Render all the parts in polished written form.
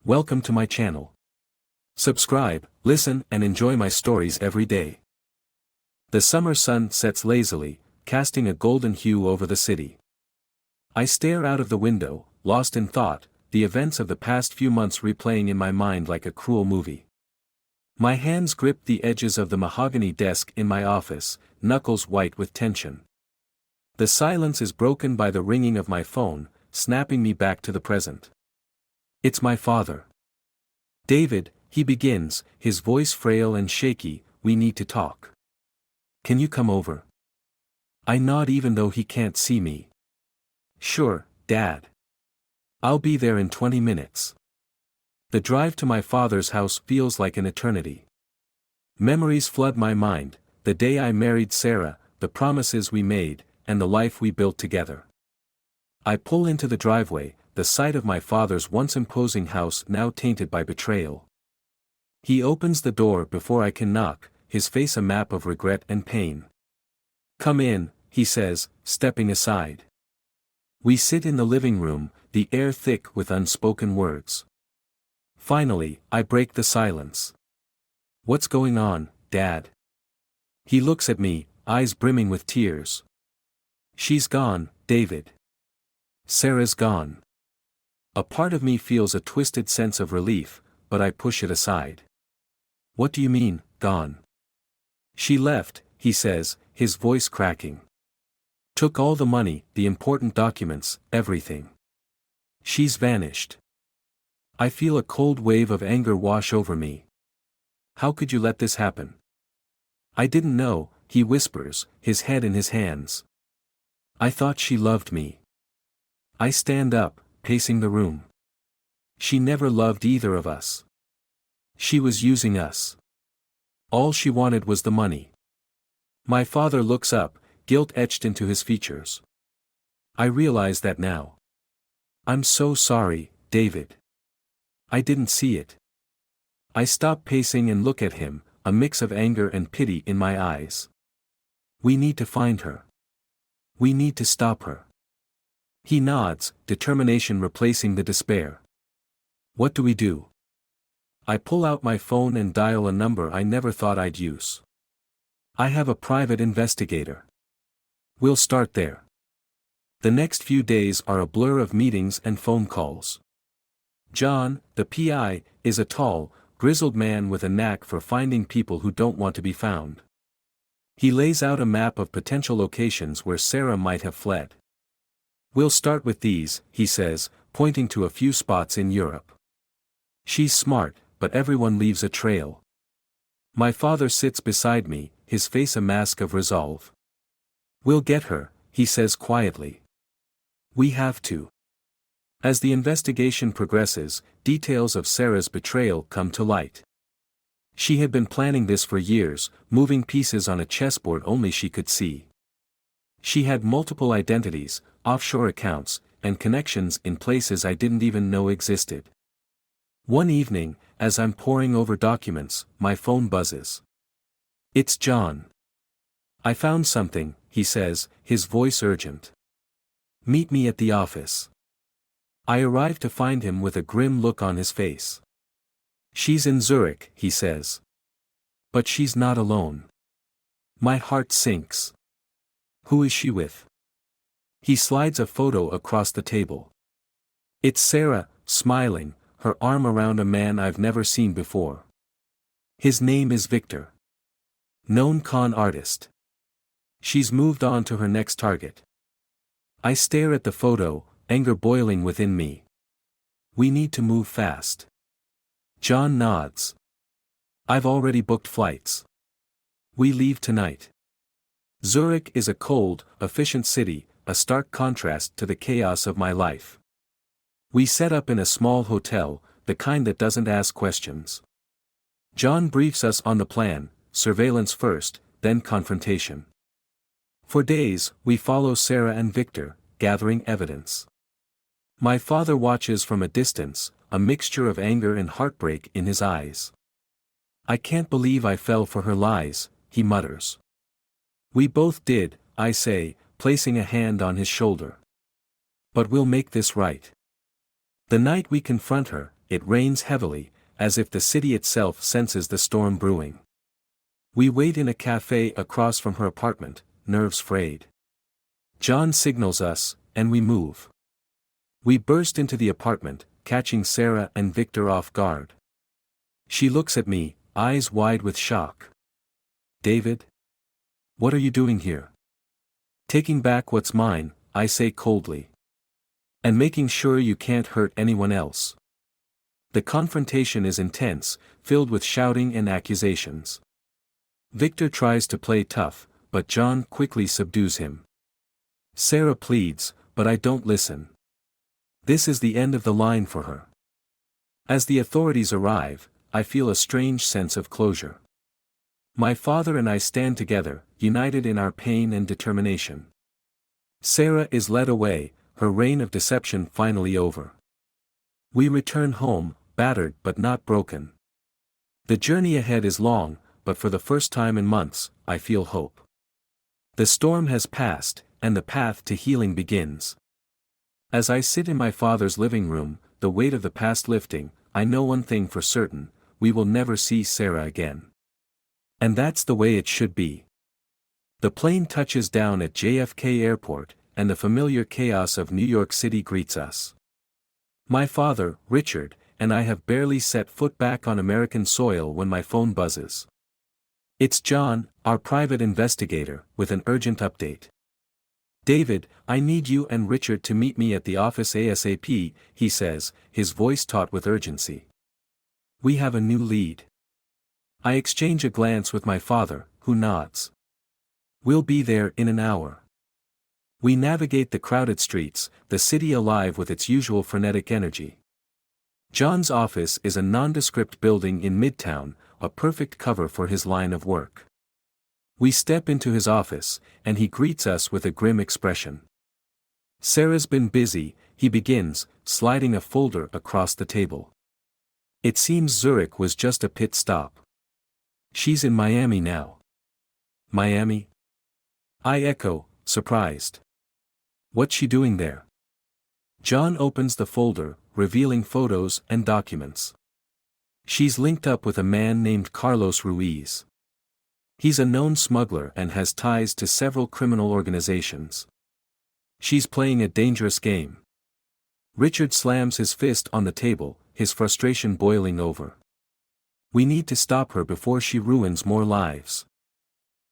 Welcome to my channel. Subscribe, listen, and enjoy my stories every day. The summer sun sets lazily, casting a golden hue over the city. I stare out of the window, lost in thought, the events of the past few months replaying in my mind like a cruel movie. My hands grip the edges of the mahogany desk in my office, knuckles white with tension. The silence is broken by the ringing of my phone, snapping me back to the present. It's my father. "David," he begins, his voice frail and shaky, "we need to talk. Can you come over?" I nod even though he can't see me. "Sure, Dad. I'll be there in 20 minutes. The drive to my father's house feels like an eternity. Memories flood my mind, the day I married Sarah, the promises we made, and the life we built together. I pull into the driveway, the sight of my father's once imposing house now tainted by betrayal. He opens the door before I can knock, his face a map of regret and pain. "Come in," he says, stepping aside. We sit in the living room, the air thick with unspoken words. Finally, I break the silence. "What's going on, Dad?" He looks at me, eyes brimming with tears. "She's gone, David. Sarah's gone." A part of me feels a twisted sense of relief, but I push it aside. "What do you mean, gone?" "She left," he says, his voice cracking. "Took all the money, the important documents, everything. She's vanished." I feel a cold wave of anger wash over me. "How could you let this happen?" "I didn't know," he whispers, his head in his hands. "I thought she loved me." I stand up, pacing the room. "She never loved either of us. She was using us. All she wanted was the money." My father looks up, guilt etched into his features. "I realize that now. I'm so sorry, David. I didn't see it." I stop pacing and look at him, a mix of anger and pity in my eyes. "We need to find her. We need to stop her." He nods, determination replacing the despair. "What do we do?" I pull out my phone and dial a number I never thought I'd use. "I have a private investigator. We'll start there." The next few days are a blur of meetings and phone calls. John, the PI, is a tall, grizzled man with a knack for finding people who don't want to be found. He lays out a map of potential locations where Sarah might have fled. "We'll start with these," he says, pointing to a few spots in Europe. "She's smart, but everyone leaves a trail." My father sits beside me, his face a mask of resolve. "We'll get her," he says quietly. "We have to." As the investigation progresses, details of Sarah's betrayal come to light. She had been planning this for years, moving pieces on a chessboard only she could see. She had multiple identities, offshore accounts, and connections in places I didn't even know existed. One evening, as I'm poring over documents, my phone buzzes. It's John. "I found something," he says, his voice urgent. "Meet me at the office." I arrive to find him with a grim look on his face. "She's in Zurich," he says. "But she's not alone." My heart sinks. "Who is she with?" He slides a photo across the table. It's Sarah, smiling, her arm around a man I've never seen before. His name is Victor. Known con artist. She's moved on to her next target. I stare at the photo, anger boiling within me. "We need to move fast." John nods. "I've already booked flights. We leave tonight." Zurich is a cold, efficient city, a stark contrast to the chaos of my life. We set up in a small hotel, the kind that doesn't ask questions. John briefs us on the plan: surveillance first, then confrontation. For days, we follow Sarah and Victor, gathering evidence. My father watches from a distance, a mixture of anger and heartbreak in his eyes. "I can't believe I fell for her lies," he mutters. "We both did," I say, placing a hand on his shoulder. "But we'll make this right." The night we confront her, it rains heavily, as if the city itself senses the storm brewing. We wait in a cafe across from her apartment, nerves frayed. John signals us, and we move. We burst into the apartment, catching Sarah and Victor off guard. She looks at me, eyes wide with shock. "David? What are you doing here?" "Taking back what's mine," I say coldly. "And making sure you can't hurt anyone else." The confrontation is intense, filled with shouting and accusations. Victor tries to play tough, but John quickly subdues him. Sarah pleads, but I don't listen. This is the end of the line for her. As the authorities arrive, I feel a strange sense of closure. My father and I stand together, united in our pain and determination. Sarah is led away, her reign of deception finally over. We return home, battered but not broken. The journey ahead is long, but for the first time in months, I feel hope. The storm has passed, and the path to healing begins. As I sit in my father's living room, the weight of the past lifting, I know one thing for certain: we will never see Sarah again. And that's the way it should be. The plane touches down at JFK Airport, and the familiar chaos of New York City greets us. My father, Richard, and I have barely set foot back on American soil when my phone buzzes. It's John, our private investigator, with an urgent update. "David, I need you and Richard to meet me at the office ASAP," he says, his voice taut with urgency. "We have a new lead." I exchange a glance with my father, who nods. "We'll be there in an hour." We navigate the crowded streets, the city alive with its usual frenetic energy. John's office is a nondescript building in Midtown, a perfect cover for his line of work. We step into his office, and he greets us with a grim expression. "Sarah's been busy," he begins, sliding a folder across the table. "It seems Zurich was just a pit stop. She's in Miami now." "Miami?" I echo, surprised. "What's she doing there?" John opens the folder, revealing photos and documents. "She's linked up with a man named Carlos Ruiz. He's a known smuggler and has ties to several criminal organizations. She's playing a dangerous game." Richard slams his fist on the table, his frustration boiling over. "We need to stop her before she ruins more lives."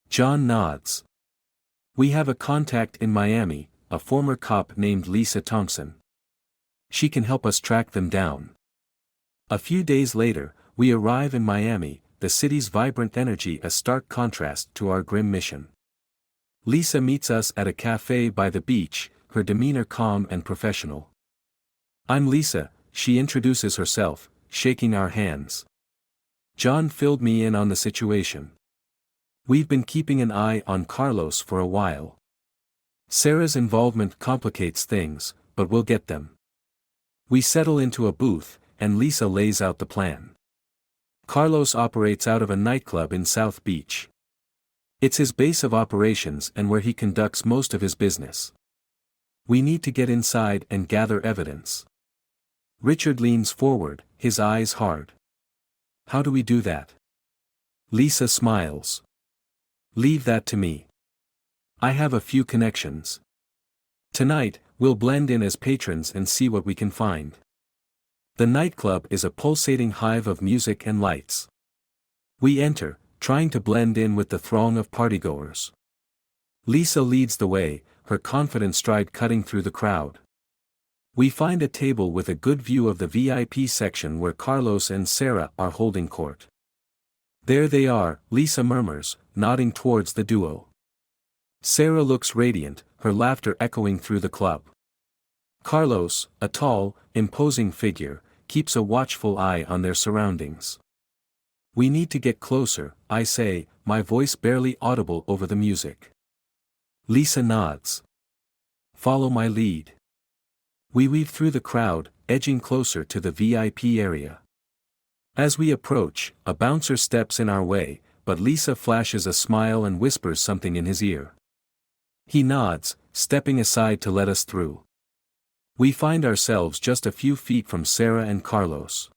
John nods. "We have a contact in Miami, a former cop named Lisa Thompson. She can help us track them down." A few days later, we arrive in Miami, the city's vibrant energy a stark contrast to our grim mission. Lisa meets us at a cafe by the beach, her demeanor calm and professional. "I'm Lisa," she introduces herself, shaking our hands. John filled me in on the situation. "We've been keeping an eye on Carlos for a while. Sarah's involvement complicates things, but we'll get them." We settle into a booth, and Lisa lays out the plan. Carlos operates out of a nightclub in South Beach. It's his base of operations and where he conducts most of his business. We need to get inside and gather evidence. Richard leans forward, his eyes hard. "How do we do that?" Lisa smiles. "Leave that to me. I have a few connections. Tonight, we'll blend in as patrons and see what we can find." The nightclub is a pulsating hive of music and lights. We enter, trying to blend in with the throng of partygoers. Lisa leads the way, her confident stride cutting through the crowd. We find a table with a good view of the VIP section where Carlos and Sarah are holding court. "There they are," Lisa murmurs, nodding towards the duo. Sarah looks radiant, her laughter echoing through the club. Carlos, a tall, imposing figure, keeps a watchful eye on their surroundings. "We need to get closer," I say, my voice barely audible over the music. Lisa nods. "Follow my lead." We weave through the crowd, edging closer to the VIP area. As we approach, a bouncer steps in our way, but Lisa flashes a smile and whispers something in his ear. He nods, stepping aside to let us through. We find ourselves just a few feet from Sarah and Carlos.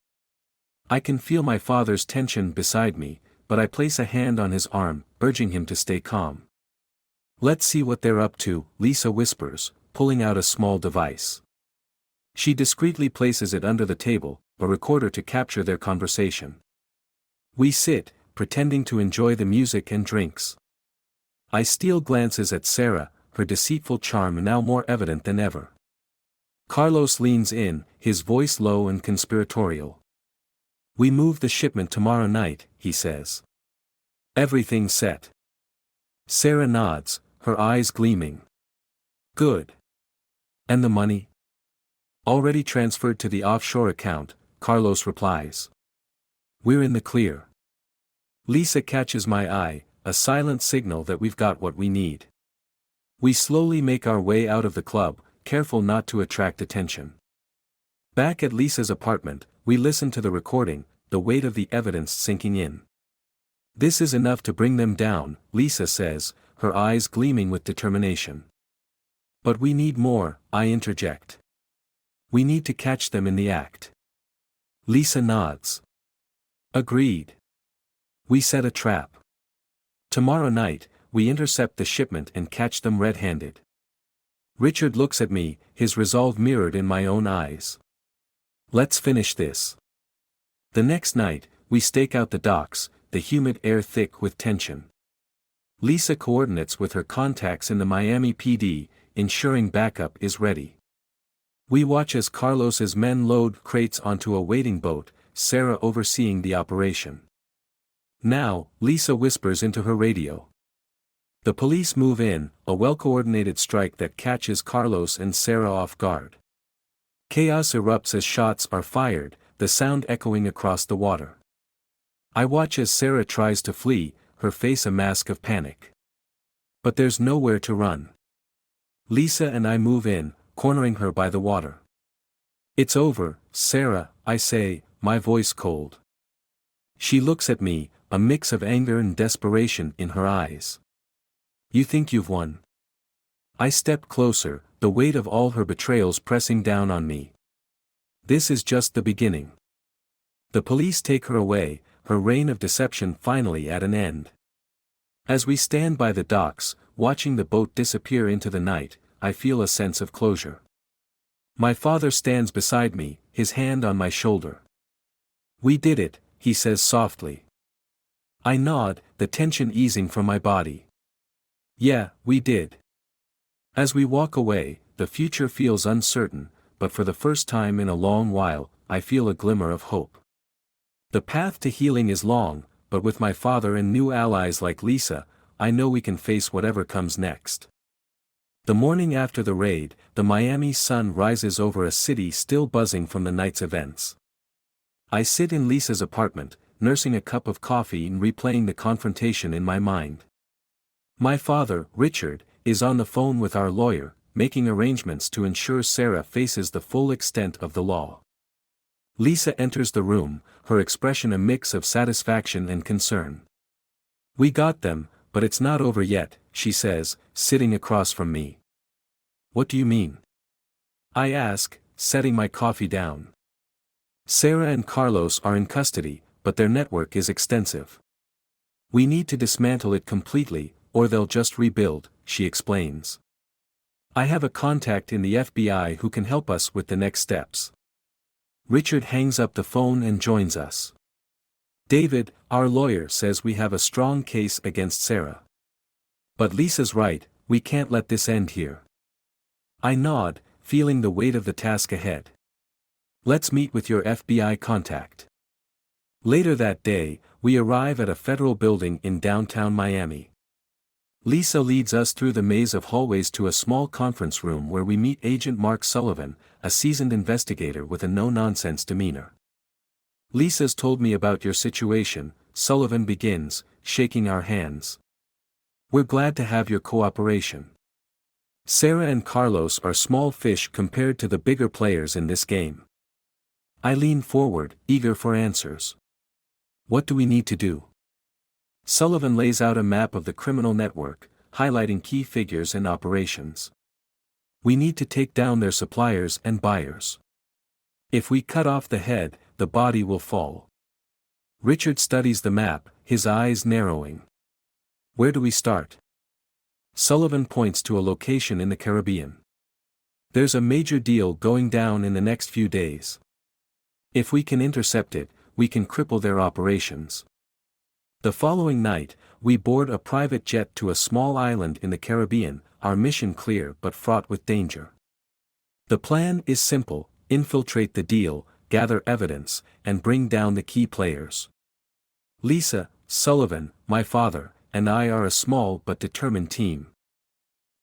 I can feel my father's tension beside me, but I place a hand on his arm, urging him to stay calm. "Let's see what they're up to," Lisa whispers, pulling out a small device. She discreetly places it under the table, a recorder to capture their conversation. We sit, pretending to enjoy the music and drinks. I steal glances at Sarah, her deceitful charm now more evident than ever. Carlos leans in, his voice low and conspiratorial. "We move the shipment tomorrow night," he says. "Everything's set." Sarah nods, her eyes gleaming. "Good. And the money?" "Already transferred to the offshore account," Carlos replies. "We're in the clear." Lisa catches my eye, a silent signal that we've got what we need. We slowly make our way out of the club, careful not to attract attention. Back at Lisa's apartment, we listen to the recording, the weight of the evidence sinking in. "This is enough to bring them down," Lisa says, her eyes gleaming with determination. "But we need more," I interject. "We need to catch them in the act." Lisa nods. "Agreed. We set a trap. Tomorrow night, we intercept the shipment and catch them red-handed." Richard looks at me, his resolve mirrored in my own eyes. "Let's finish this." The next night, we stake out the docks, the humid air thick with tension. Lisa coordinates with her contacts in the Miami PD, ensuring backup is ready. We watch as Carlos's men load crates onto a waiting boat, Sarah overseeing the operation. Now, Lisa whispers into her radio. The police move in, a well-coordinated strike that catches Carlos and Sarah off guard. Chaos erupts as shots are fired, the sound echoing across the water. I watch as Sarah tries to flee, her face a mask of panic. But there's nowhere to run. Lisa and I move in, cornering her by the water. "It's over, Sarah," I say, my voice cold. She looks at me, a mix of anger and desperation in her eyes. "You think you've won?" I step closer, the weight of all her betrayals pressing down on me. "This is just the beginning." The police take her away, her reign of deception finally at an end. As we stand by the docks, watching the boat disappear into the night, I feel a sense of closure. My father stands beside me, his hand on my shoulder. "We did it," he says softly. I nod, the tension easing from my body. "Yeah, we did." As we walk away, the future feels uncertain, but for the first time in a long while, I feel a glimmer of hope. The path to healing is long, but with my father and new allies like Lisa, I know we can face whatever comes next. The morning after the raid, the Miami sun rises over a city still buzzing from the night's events. I sit in Lisa's apartment, nursing a cup of coffee and replaying the confrontation in my mind. My father, Richard, is on the phone with our lawyer, making arrangements to ensure Sarah faces the full extent of the law. Lisa enters the room, her expression a mix of satisfaction and concern. "We got them, but it's not over yet," she says, sitting across from me. "What do you mean?" I ask, setting my coffee down. "Sarah and Carlos are in custody, but their network is extensive. We need to dismantle it completely, or they'll just rebuild," she explains. "I have a contact in the FBI who can help us with the next steps." Richard hangs up the phone and joins us. "David, our lawyer, says we have a strong case against Sarah. But Lisa's right, we can't let this end here." I nod, feeling the weight of the task ahead. "Let's meet with your FBI contact." Later that day, we arrive at a federal building in downtown Miami. Lisa leads us through the maze of hallways to a small conference room where we meet Agent Mark Sullivan, a seasoned investigator with a no-nonsense demeanor. "Lisa's told me about your situation," Sullivan begins, shaking our hands. "We're glad to have your cooperation. Sarah and Carlos are small fish compared to the bigger players in this game." I lean forward, eager for answers. "What do we need to do?" Sullivan lays out a map of the criminal network, highlighting key figures and operations. We need to take down their suppliers and buyers. If we cut off the head, the body will fall. Richard studies the map, his eyes narrowing. Where do we start? Sullivan points to a location in the Caribbean. There's a major deal going down in the next few days. If we can intercept it, we can cripple their operations. The following night, we board a private jet to a small island in the Caribbean, our mission clear but fraught with danger. The plan is simple: infiltrate the deal, gather evidence, and bring down the key players. Lisa, Sullivan, my father, and I are a small but determined team.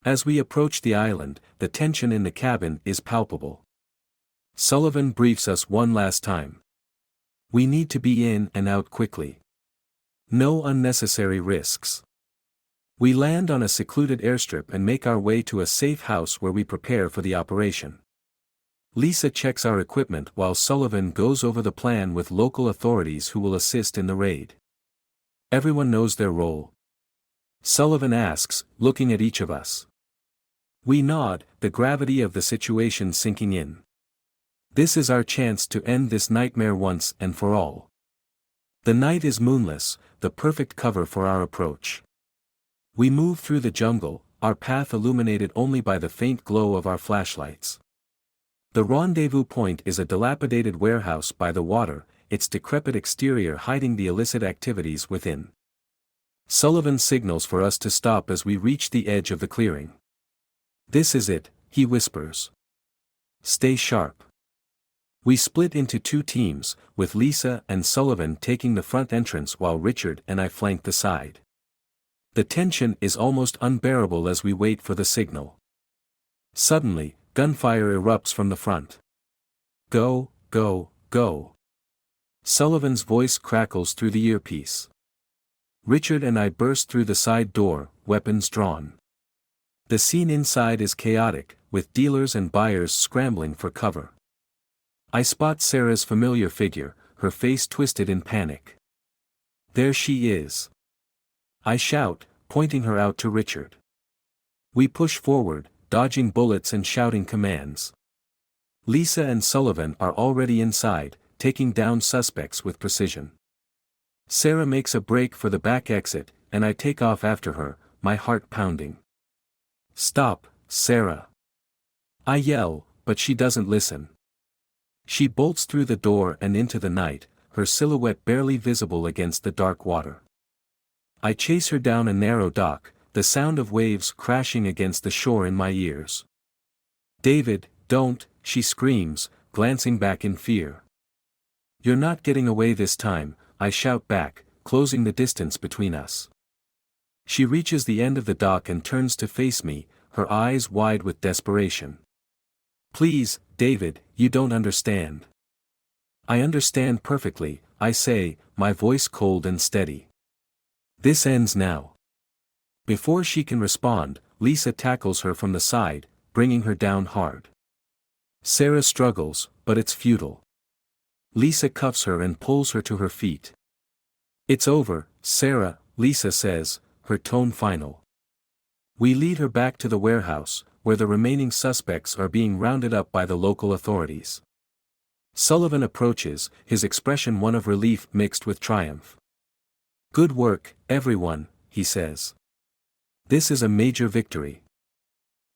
As we approach the island, the tension in the cabin is palpable. Sullivan briefs us one last time. We need to be in and out quickly. No unnecessary risks. We land on a secluded airstrip and make our way to a safe house where we prepare for the operation. Lisa checks our equipment while Sullivan goes over the plan with local authorities who will assist in the raid. Everyone knows their role. Sullivan asks, looking at each of us. We nod, the gravity of the situation sinking in. This is our chance to end this nightmare once and for all. The night is moonless, the perfect cover for our approach. We move through the jungle, our path illuminated only by the faint glow of our flashlights. The rendezvous point is a dilapidated warehouse by the water, its decrepit exterior hiding the illicit activities within. Sullivan signals for us to stop as we reach the edge of the clearing. This is it, he whispers. Stay sharp. We split into two teams, with Lisa and Sullivan taking the front entrance while Richard and I flank the side. The tension is almost unbearable as we wait for the signal. Suddenly, gunfire erupts from the front. Go, go, go. Sullivan's voice crackles through the earpiece. Richard and I burst through the side door, weapons drawn. The scene inside is chaotic, with dealers and buyers scrambling for cover. I spot Sarah's familiar figure, her face twisted in panic. There she is. I shout, pointing her out to Richard. We push forward, dodging bullets and shouting commands. Lisa and Sullivan are already inside, taking down suspects with precision. Sarah makes a break for the back exit, and I take off after her, my heart pounding. Stop, Sarah. I yell, but she doesn't listen. She bolts through the door and into the night, her silhouette barely visible against the dark water. I chase her down a narrow dock, the sound of waves crashing against the shore in my ears. David, don't, she screams, glancing back in fear. You're not getting away this time, I shout back, closing the distance between us. She reaches the end of the dock and turns to face me, her eyes wide with desperation. Please, David, you don't understand. I understand perfectly, I say, my voice cold and steady. This ends now. Before she can respond, Lisa tackles her from the side, bringing her down hard. Sarah struggles, but it's futile. Lisa cuffs her and pulls her to her feet. It's over, Sarah, Lisa says, her tone final. We lead her back to the warehouse, where the remaining suspects are being rounded up by the local authorities. Sullivan approaches, his expression one of relief mixed with triumph. Good work, everyone, he says. This is a major victory.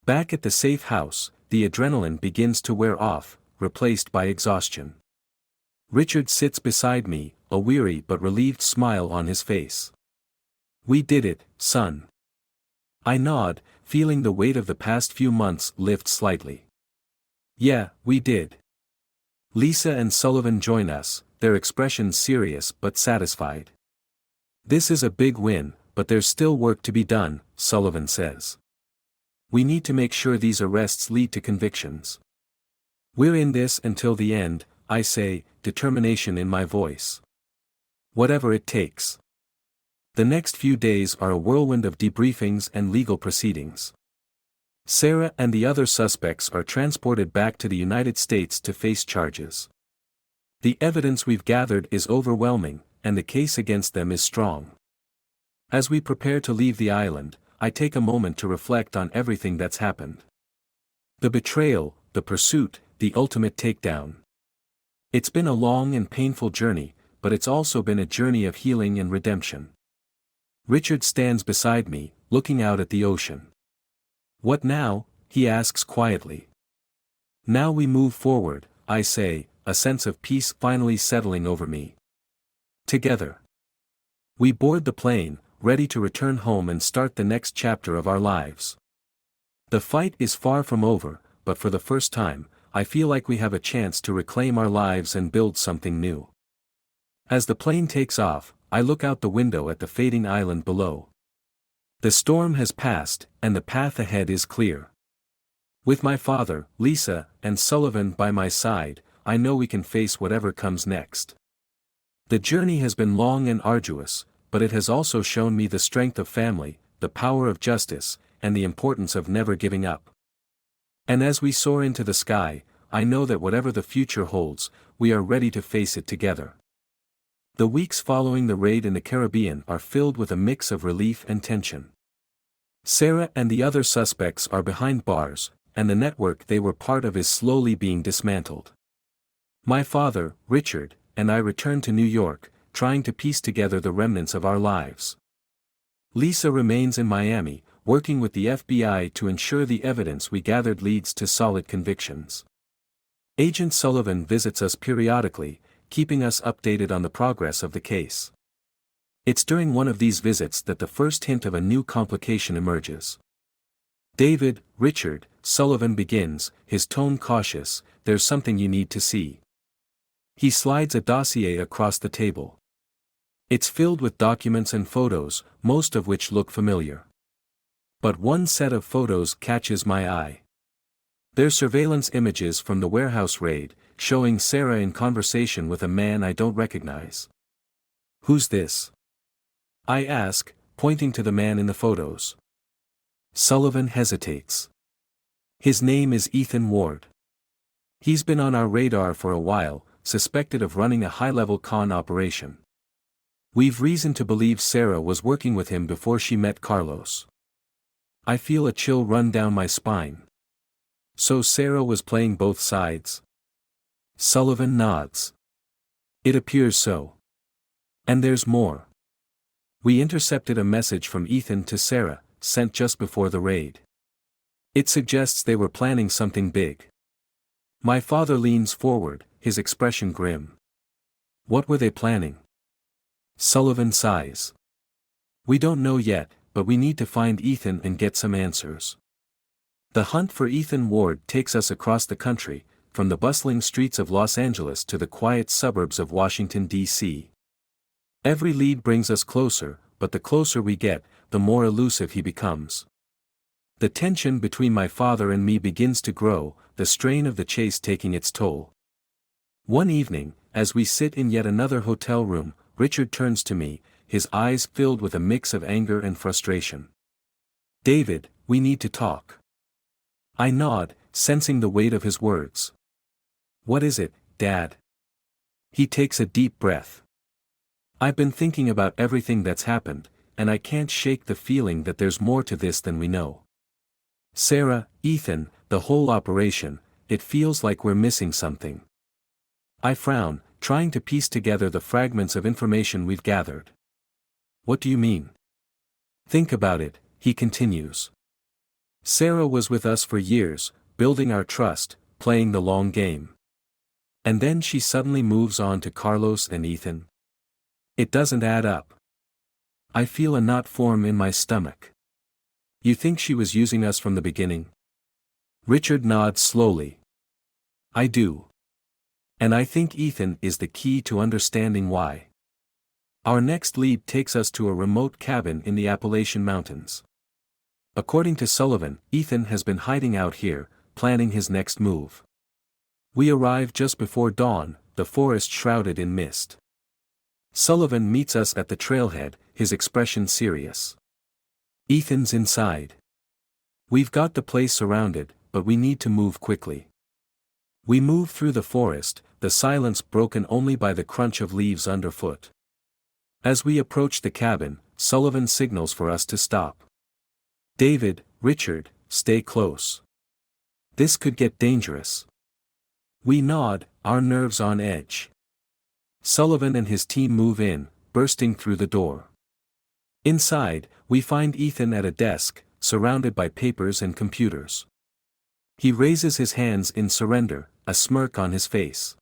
Back at the safe house, the adrenaline begins to wear off, replaced by exhaustion. Richard sits beside me, a weary but relieved smile on his face. We did it, son. I nod, feeling the weight of the past few months lift slightly. Yeah, we did. Lisa and Sullivan join us, their expressions serious but satisfied. This is a big win, but there's still work to be done, Sullivan says. We need to make sure these arrests lead to convictions. We're in this until the end, I say, determination in my voice. Whatever it takes. The next few days are a whirlwind of debriefings and legal proceedings. Sarah and the other suspects are transported back to the United States to face charges. The evidence we've gathered is overwhelming, and the case against them is strong. As we prepare to leave the island, I take a moment to reflect on everything that's happened. The betrayal, the pursuit, the ultimate takedown. It's been a long and painful journey, but it's also been a journey of healing and redemption. Richard stands beside me, looking out at the ocean. What now? He asks quietly. Now we move forward, I say, a sense of peace finally settling over me. Together. We board the plane, ready to return home and start the next chapter of our lives. The fight is far from over, but for the first time, I feel like we have a chance to reclaim our lives and build something new. As the plane takes off, I look out the window at the fading island below. The storm has passed, and the path ahead is clear. With my father, Lisa, and Sullivan by my side, I know we can face whatever comes next. The journey has been long and arduous, but it has also shown me the strength of family, the power of justice, and the importance of never giving up. And as we soar into the sky, I know that whatever the future holds, we are ready to face it together. The weeks following the raid in the Caribbean are filled with a mix of relief and tension. Sarah and the other suspects are behind bars, and the network they were part of is slowly being dismantled. My father, Richard, and I return to New York, trying to piece together the remnants of our lives. Lisa remains in Miami, working with the FBI to ensure the evidence we gathered leads to solid convictions. Agent Sullivan visits us periodically, keeping us updated on the progress of the case. It's during one of these visits that the first hint of a new complication emerges. David, Richard, Sullivan begins, his tone cautious, there's something you need to see. He slides a dossier across the table. It's filled with documents and photos, most of which look familiar. But one set of photos catches my eye. They're surveillance images from the warehouse raid, showing Sarah in conversation with a man I don't recognize. Who's this? I ask, pointing to the man in the photos. Sullivan hesitates. His name is Ethan Ward. He's been on our radar for a while, suspected of running a high-level con operation. We've reason to believe Sarah was working with him before she met Carlos. I feel a chill run down my spine. So Sarah was playing both sides? Sullivan nods. It appears so. And there's more. We intercepted a message from Ethan to Sarah, sent just before the raid. It suggests they were planning something big. My father leans forward, his expression grim. What were they planning? Sullivan sighs. We don't know yet, but we need to find Ethan and get some answers. The hunt for Ethan Ward takes us across the country, from the bustling streets of Los Angeles to the quiet suburbs of Washington, D.C. Every lead brings us closer, but the closer we get, the more elusive he becomes. The tension between my father and me begins to grow, the strain of the chase taking its toll. One evening, as we sit in yet another hotel room, Richard turns to me, his eyes filled with a mix of anger and frustration. David, we need to talk. I nod, sensing the weight of his words. What is it, Dad? He takes a deep breath. I've been thinking about everything that's happened, and I can't shake the feeling that there's more to this than we know. Sarah, Ethan, the whole operation, it feels like we're missing something. I frown, trying to piece together the fragments of information we've gathered. What do you mean? Think about it, he continues. Sarah was with us for years, building our trust, playing the long game. And then she suddenly moves on to Carlos and Ethan. It doesn't add up. I feel a knot form in my stomach. You think she was using us from the beginning? Richard nods slowly. I do. And I think Ethan is the key to understanding why. Our next lead takes us to a remote cabin in the Appalachian Mountains. According to Sullivan, Ethan has been hiding out here, planning his next move. We arrive just before dawn, the forest shrouded in mist. Sullivan meets us at the trailhead, his expression serious. Ethan's inside. We've got the place surrounded, but we need to move quickly. We move through the forest, the silence broken only by the crunch of leaves underfoot. As we approach the cabin, Sullivan signals for us to stop. David, Richard, stay close. This could get dangerous. We nod, our nerves on edge. Sullivan and his team move in, bursting through the door. Inside, we find Ethan at a desk, surrounded by papers and computers. He raises his hands in surrender, a smirk on his face.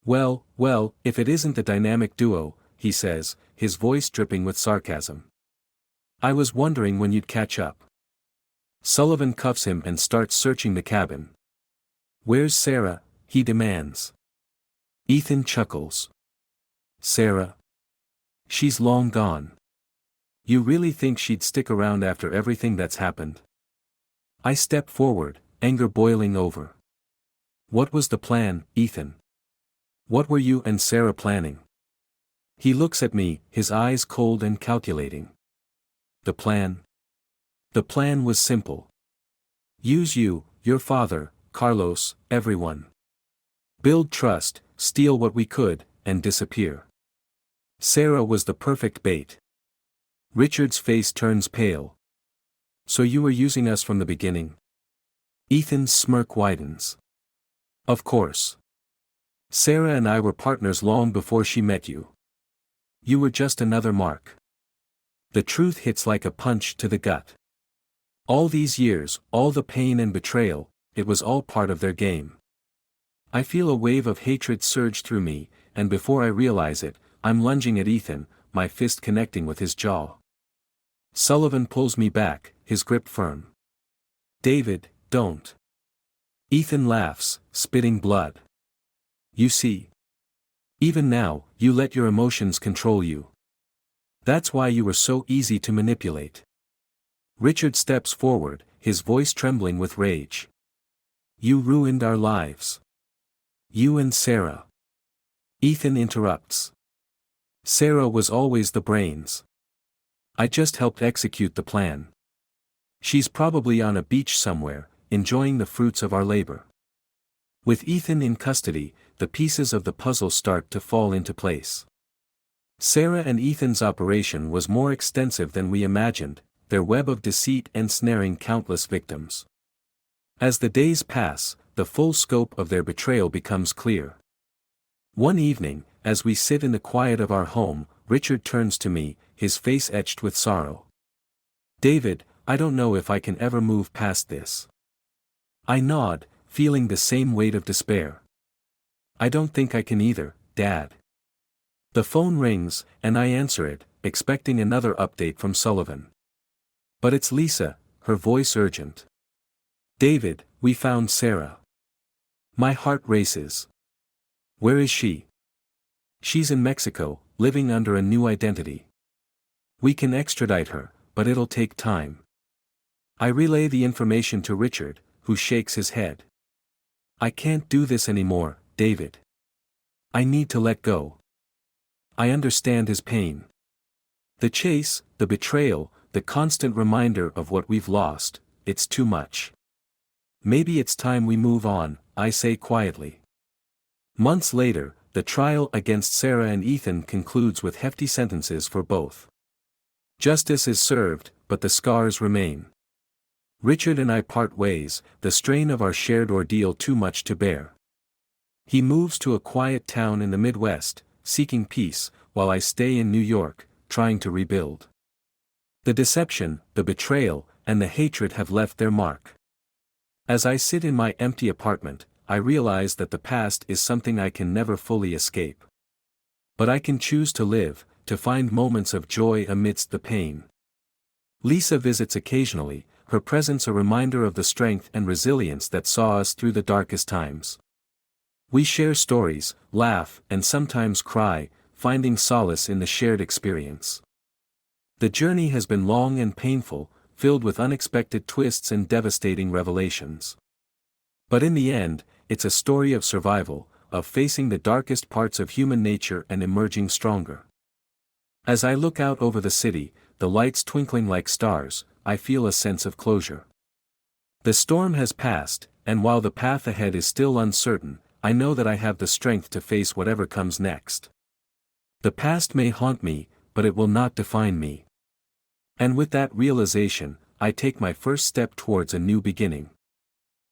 Well, if it isn't the dynamic duo, he says, his voice dripping with sarcasm. I was wondering when you'd catch up. Sullivan cuffs him and starts searching the cabin. Where's Sarah? He demands. Ethan chuckles. Sarah? She's long gone. You really think she'd stick around after everything that's happened? I step forward, anger boiling over. What was the plan, Ethan? What were you and Sarah planning? He looks at me, his eyes cold and calculating. The plan? The plan was simple. Use you, your father, Carlos, everyone. Build trust, steal what we could, and disappear. Sarah was the perfect bait. Richard's face turns pale. So you were using us from the beginning? Ethan's smirk widens. Of course. Sarah and I were partners long before she met you. You were just another mark. The truth hits like a punch to the gut. All these years, all the pain and betrayal, it was all part of their game. I feel a wave of hatred surge through me, and before I realize it, I'm lunging at Ethan, my fist connecting with his jaw. Sullivan pulls me back, his grip firm. David, don't. Ethan laughs, spitting blood. You see. Even now, you let your emotions control you. That's why you were so easy to manipulate. Richard steps forward, his voice trembling with rage. You ruined our lives. You and Sarah. Ethan interrupts. Sarah was always the brains. I just helped execute the plan. She's probably on a beach somewhere, enjoying the fruits of our labor. With Ethan in custody, the pieces of the puzzle start to fall into place. Sarah and Ethan's operation was more extensive than we imagined, their web of deceit ensnaring countless victims. As the days pass, the full scope of their betrayal becomes clear. One evening, as we sit in the quiet of our home, Richard turns to me, his face etched with sorrow. David, I don't know if I can ever move past this. I nod, feeling the same weight of despair. I don't think I can either, Dad. The phone rings, and I answer it, expecting another update from Sullivan. But it's Lisa, her voice urgent. David, we found Sarah. My heart races. Where is she? She's in Mexico, living under a new identity. We can extradite her, but it'll take time. I relay the information to Richard, who shakes his head. I can't do this anymore, David. I need to let go. I understand his pain. The chase, the betrayal, the constant reminder of what we've lost, it's too much. Maybe it's time we move on, I say quietly. Months later, the trial against Sarah and Ethan concludes with hefty sentences for both. Justice is served, but the scars remain. Richard and I part ways, the strain of our shared ordeal too much to bear. He moves to a quiet town in the Midwest, seeking peace, while I stay in New York, trying to rebuild. The deception, the betrayal, and the hatred have left their mark. As I sit in my empty apartment, I realize that the past is something I can never fully escape. But I can choose to live, to find moments of joy amidst the pain. Lisa visits occasionally, her presence a reminder of the strength and resilience that saw us through the darkest times. We share stories, laugh, and sometimes cry, finding solace in the shared experience. The journey has been long and painful, filled with unexpected twists and devastating revelations. But in the end, it's a story of survival, of facing the darkest parts of human nature and emerging stronger. As I look out over the city, the lights twinkling like stars, I feel a sense of closure. The storm has passed, and while the path ahead is still uncertain, I know that I have the strength to face whatever comes next. The past may haunt me, but it will not define me. And with that realization, I take my first step towards a new beginning.